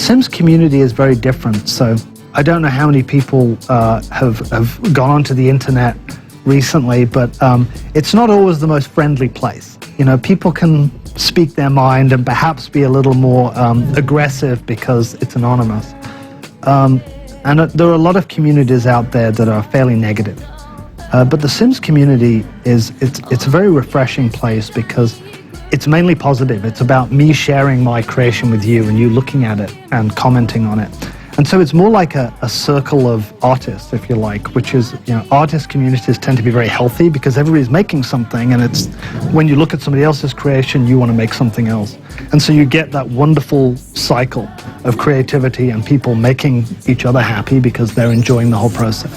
Sims community is very different. So I don't know how many people have gone onto the internet recently, but it's not always the most friendly place. You know, people can speak their mind and perhaps be a little more aggressive because it's anonymous. And there are a lot of communities out there that are fairly negative. But the Sims community it's a very refreshing place because it's mainly positive. It's about me sharing my creation with you and you looking at it and commenting on it. And so it's more like a circle of artists, if you like, which is, you know, artist communities tend to be very healthy because everybody's making something, and it's when you look at somebody else's creation, you want to make something else. And so you get that wonderful cycle of creativity and people making each other happy because they're enjoying the whole process.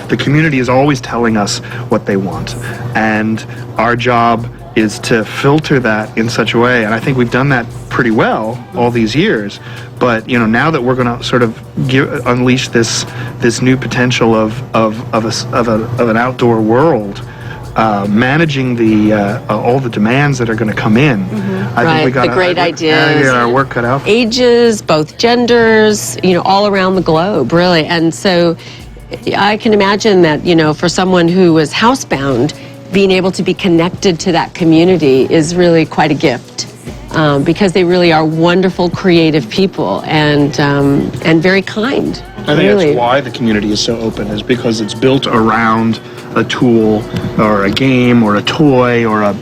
The community is always telling us what they want, and our job is to filter that in such a way, and I think we've done that pretty well all these years. But you know, now that we're going to sort of unleash this new potential of an outdoor world, managing all the demands that are going to come in, I think we got the great ideas, get our work cut out. Ages, both genders, you know, all around the globe, really. And so I can imagine that, you know, for someone who was housebound, being able to be connected to that community is really quite a gift, because they really are wonderful, creative people and very kind. I think that's why the community is so open, is because it's built around a tool or a game or a toy or a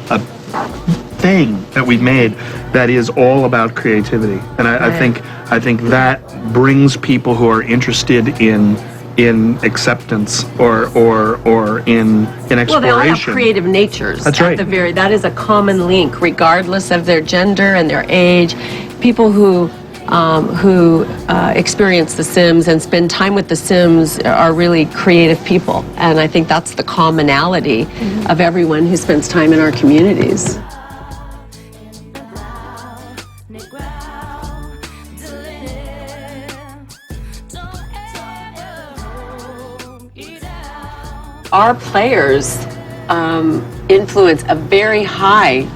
thing that we've made that is all about creativity. And I think that brings people who are interested in acceptance or in exploration. Well, they all have creative natures. That's right. That is a common link, regardless of their gender and their age. People who experience The Sims and spend time with The Sims are really creative people, and I think that's the commonality of everyone who spends time in our communities. Our players influence a very high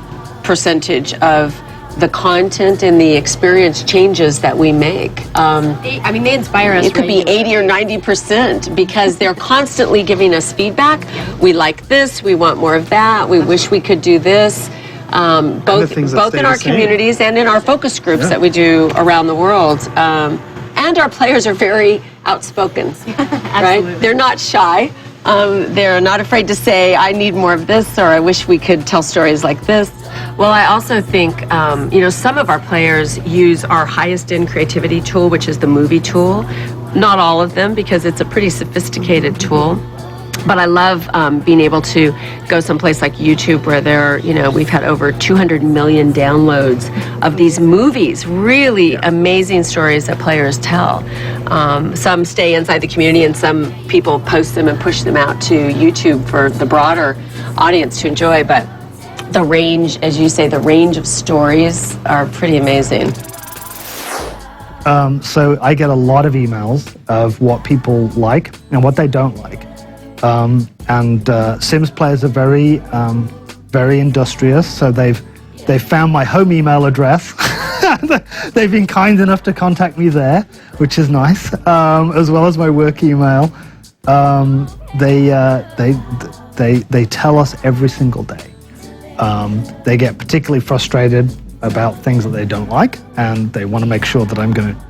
percentage of the content and the experience changes that we make. I mean, they inspire us. It could be 80 or 90% because they're constantly giving us feedback. We like this, we want more of that, we wish we could do this. Both in our communities and in our focus groups that we do around the world. And our players are very outspoken, right? They're not shy. They're not afraid to say, I need more of this, or I wish we could tell stories like this. Well, I also think, you know, some of our players use our highest end creativity tool, which is the movie tool. Not all of them, because it's a pretty sophisticated tool. But I love being able to go someplace like YouTube where we've had over 200 million downloads of these movies, really amazing stories that players tell. Some stay inside the community and some people post them and push them out to YouTube for the broader audience to enjoy. But the range, as you say, the range of stories are pretty amazing. So I get a lot of emails of what people like and what they don't like. Sims players are very industrious, so they've found my home email address. They've been kind enough to contact me there, which is nice, as well as my work email. They tell us every single day. They get particularly frustrated about things that they don't like, and they want to make sure that I'm going to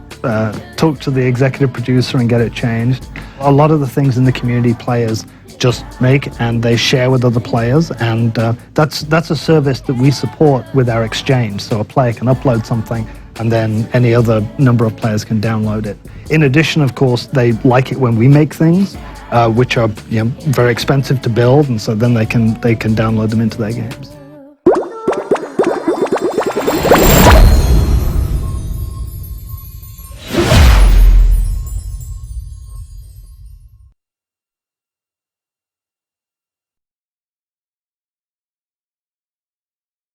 talk to the executive producer and get it changed. A lot of the things in the community players just make and they share with other players, and that's a service that we support with our exchange. So a player can upload something and then any other number of players can download it. In addition, of course, they like it when we make things which are very expensive to build, and so then they can download them into their games.